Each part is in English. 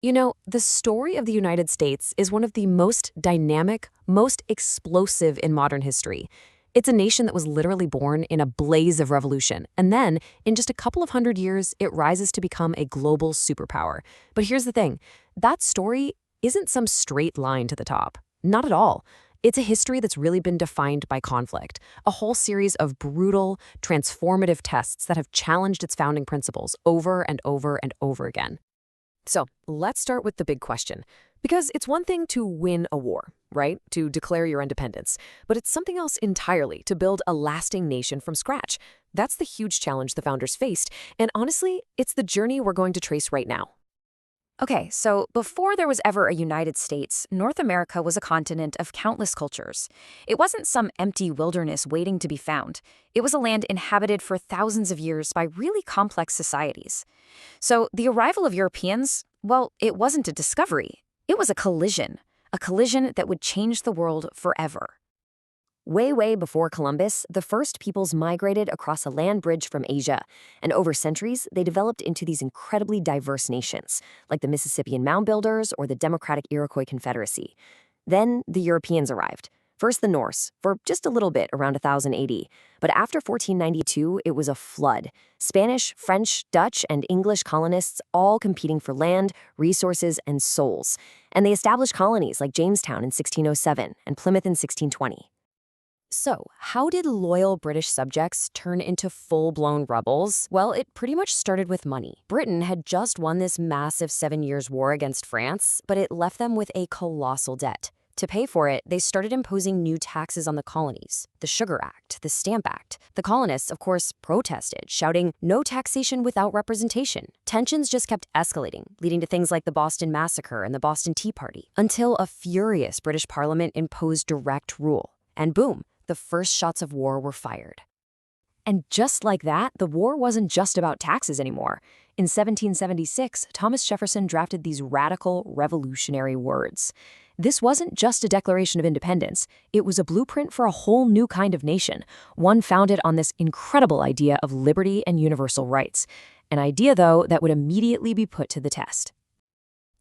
The story of the United States is one of the most dynamic, most explosive in modern history. It's a nation that was literally born in a blaze of revolution, and then, in just a couple of hundred years, it rises to become a global superpower. But here's the thing, that story isn't some straight line to the top. Not at all. It's a history that's really been defined by conflict, a whole series of brutal, transformative tests that have challenged its founding principles over and over and over again. So let's start with the big question. Because it's one thing to win a war, right? To declare your independence. But it's something else entirely to build a lasting nation from scratch. That's the huge challenge the founders faced. And honestly, it's the journey we're going to trace right now. Okay, so before there was ever a United States, North America was a continent of countless cultures. It wasn't some empty wilderness waiting to be found. It was a land inhabited for thousands of years by really complex societies. So the arrival of Europeans, well, it wasn't a discovery. It was a collision that would change the world forever. Way before Columbus, the first peoples migrated across a land bridge from Asia, and over centuries, they developed into these incredibly diverse nations, like the Mississippian Mound Builders or the Democratic Iroquois Confederacy. Then the Europeans arrived. First the Norse, for just a little bit around 1000 AD, but after 1492, it was a flood. Spanish, French, Dutch, and English colonists all competing for land, resources, and souls. And they established colonies like Jamestown in 1607 and Plymouth in 1620. So, how did loyal British subjects turn into full-blown rebels? Well, it pretty much started with money. Britain had just won this massive 7 Years' War against France, but it left them with a colossal debt. To pay for it, they started imposing new taxes on the colonies. The Sugar Act, the Stamp Act. The colonists, of course, protested, shouting, "No taxation without representation." Tensions just kept escalating, leading to things like the Boston Massacre and the Boston Tea Party, until a furious British Parliament imposed direct rule. And boom, the first shots of war were fired. And just like that, the war wasn't just about taxes anymore. In 1776, Thomas Jefferson drafted these radical, revolutionary words. This wasn't just a declaration of independence. It was a blueprint for a whole new kind of nation, one founded on this incredible idea of liberty and universal rights. An idea, though, that would immediately be put to the test.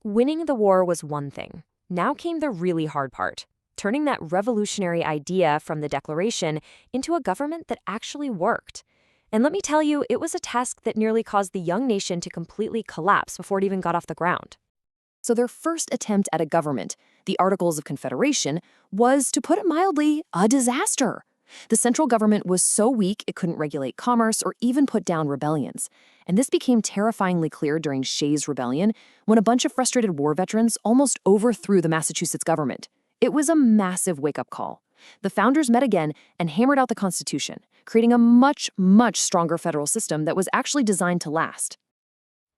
Winning the war was one thing. Now came the really hard part. Turning that revolutionary idea from the Declaration into a government that actually worked. And let me tell you, it was a task that nearly caused the young nation to completely collapse before it even got off the ground. So their first attempt at a government, the Articles of Confederation, was, to put it mildly, a disaster. The central government was so weak it couldn't regulate commerce or even put down rebellions. And this became terrifyingly clear during Shays' Rebellion, when a bunch of frustrated war veterans almost overthrew the Massachusetts government. It was a massive wake-up call. The founders met again and hammered out the Constitution, creating a much stronger federal system that was actually designed to last.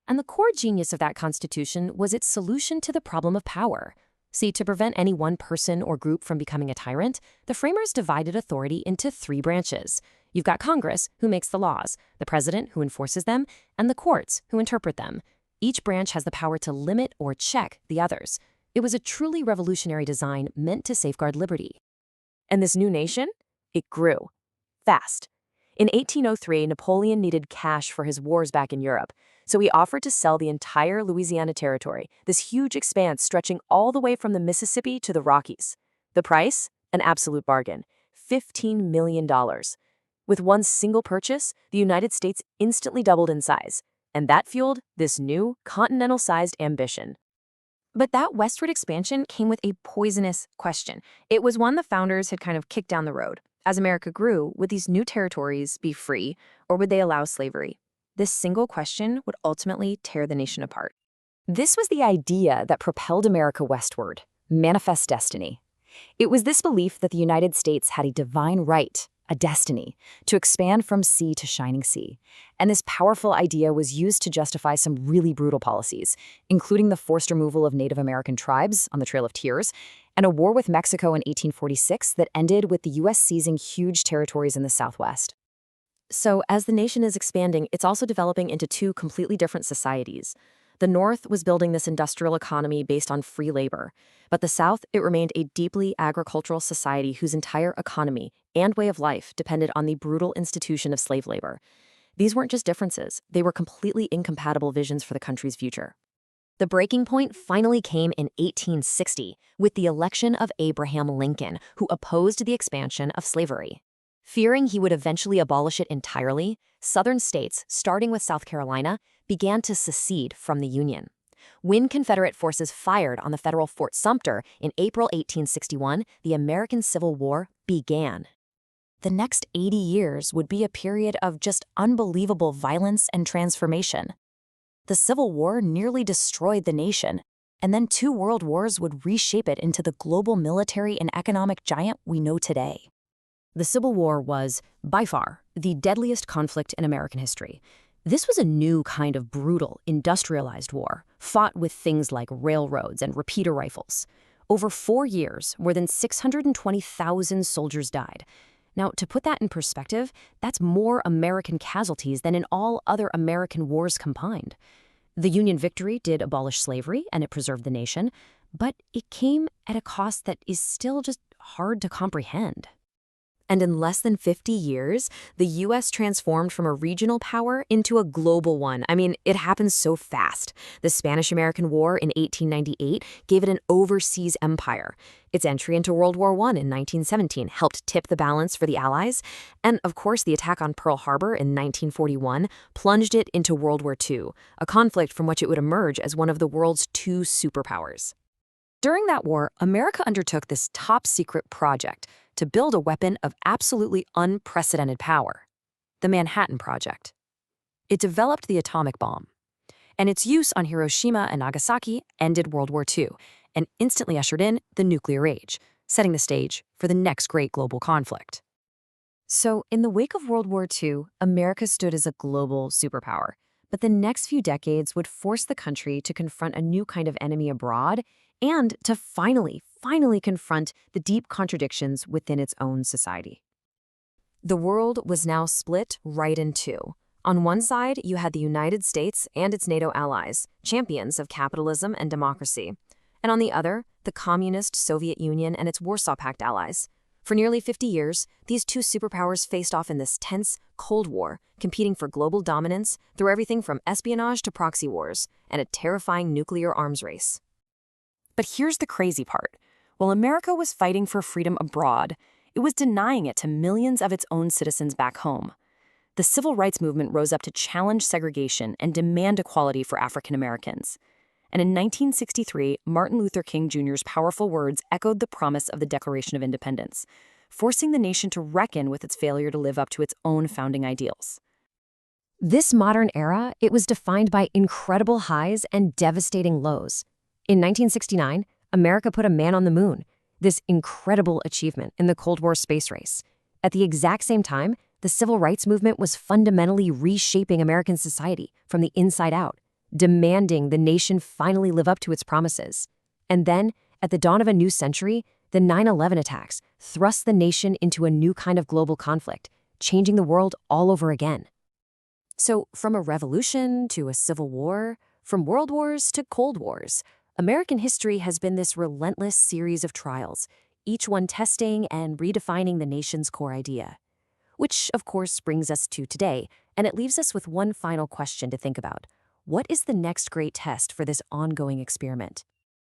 And the core genius of that Constitution was its solution to the problem of power. See, to prevent any one person or group from becoming a tyrant, the framers divided authority into three branches. You've got Congress, who makes the laws, the president, who enforces them, and the courts, who interpret them. Each branch has the power to limit or check the others. It was a truly revolutionary design meant to safeguard liberty. And this new nation? It grew. Fast. In 1803, Napoleon needed cash for his wars back in Europe, so he offered to sell the entire Louisiana Territory, this huge expanse stretching all the way from the Mississippi to the Rockies. The price? An absolute bargain. $15 million. With one single purchase, the United States instantly doubled in size, and that fueled this new, continental-sized ambition. But that westward expansion came with a poisonous question. It was one the founders had kind of kicked down the road. As America grew, would these new territories be free, or would they allow slavery? This single question would ultimately tear the nation apart. This was the idea that propelled America westward, manifest destiny. It was this belief that the United States had a divine right, a destiny, to expand from sea to shining sea. And this powerful idea was used to justify some really brutal policies, including the forced removal of Native American tribes on the Trail of Tears, and a war with Mexico in 1846 that ended with the U.S. seizing huge territories in the Southwest. So as the nation is expanding, it's also developing into two completely different societies. The North was building this industrial economy based on free labor, but the South, it remained a deeply agricultural society whose entire economy and way of life depended on the brutal institution of slave labor. These weren't just differences, they were completely incompatible visions for the country's future. The breaking point finally came in 1860 with the election of Abraham Lincoln, who opposed the expansion of slavery. Fearing he would eventually abolish it entirely, Southern states, starting with South Carolina, began to secede from the Union. When Confederate forces fired on the federal Fort Sumter in April 1861, the American Civil War began. The next 80 years would be a period of just unbelievable violence and transformation. The Civil War nearly destroyed the nation, and then 2 world wars would reshape it into the global military and economic giant we know today. The Civil War was, by far, the deadliest conflict in American history. This was a new kind of brutal, industrialized war, fought with things like railroads and repeater rifles. Over 4 years, more than 620,000 soldiers died. Now, to put that in perspective, that's more American casualties than in all other American wars combined. The Union victory did abolish slavery and it preserved the nation, but it came at a cost that is still just hard to comprehend. And in less than 50 years, the U.S. transformed from a regional power into a global one. I mean, it happened so fast. The Spanish-American War in 1898 gave it an overseas empire. Its entry into World War I in 1917 helped tip the balance for the Allies. And, of course, the attack on Pearl Harbor in 1941 plunged it into World War II, a conflict from which it would emerge as one of the world's 2 superpowers. During that war, America undertook this top-secret project to build a weapon of absolutely unprecedented power, the Manhattan Project. It developed the atomic bomb, and its use on Hiroshima and Nagasaki ended World War II and instantly ushered in the nuclear age, setting the stage for the next great global conflict. So, in the wake of World War II, America stood as a global superpower, but the next few decades would force the country to confront a new kind of enemy abroad and to finally confront the deep contradictions within its own society. The world was now split right in 2. On one side, you had the United States and its NATO allies, champions of capitalism and democracy. And on the other, the communist Soviet Union and its Warsaw Pact allies. For nearly 50 years, these 2 superpowers faced off in this tense Cold War, competing for global dominance through everything from espionage to proxy wars and a terrifying nuclear arms race. But here's the crazy part. While America was fighting for freedom abroad, it was denying it to millions of its own citizens back home. The civil rights movement rose up to challenge segregation and demand equality for African Americans. And in 1963, Martin Luther King Jr.'s powerful words echoed the promise of the Declaration of Independence, forcing the nation to reckon with its failure to live up to its own founding ideals. This modern era, it was defined by incredible highs and devastating lows. In 1969, America put a man on the moon, this incredible achievement in the Cold War space race. At the exact same time, the civil rights movement was fundamentally reshaping American society from the inside out, demanding the nation finally live up to its promises. And then, at the dawn of a new century, the 9/11 attacks thrust the nation into a new kind of global conflict, changing the world all over again. So, from a revolution to a civil war, from world wars to Cold Wars, American history has been this relentless series of trials, each one testing and redefining the nation's core idea. Which, of course, brings us to today, and it leaves us with one final question to think about. What is the next great test for this ongoing experiment?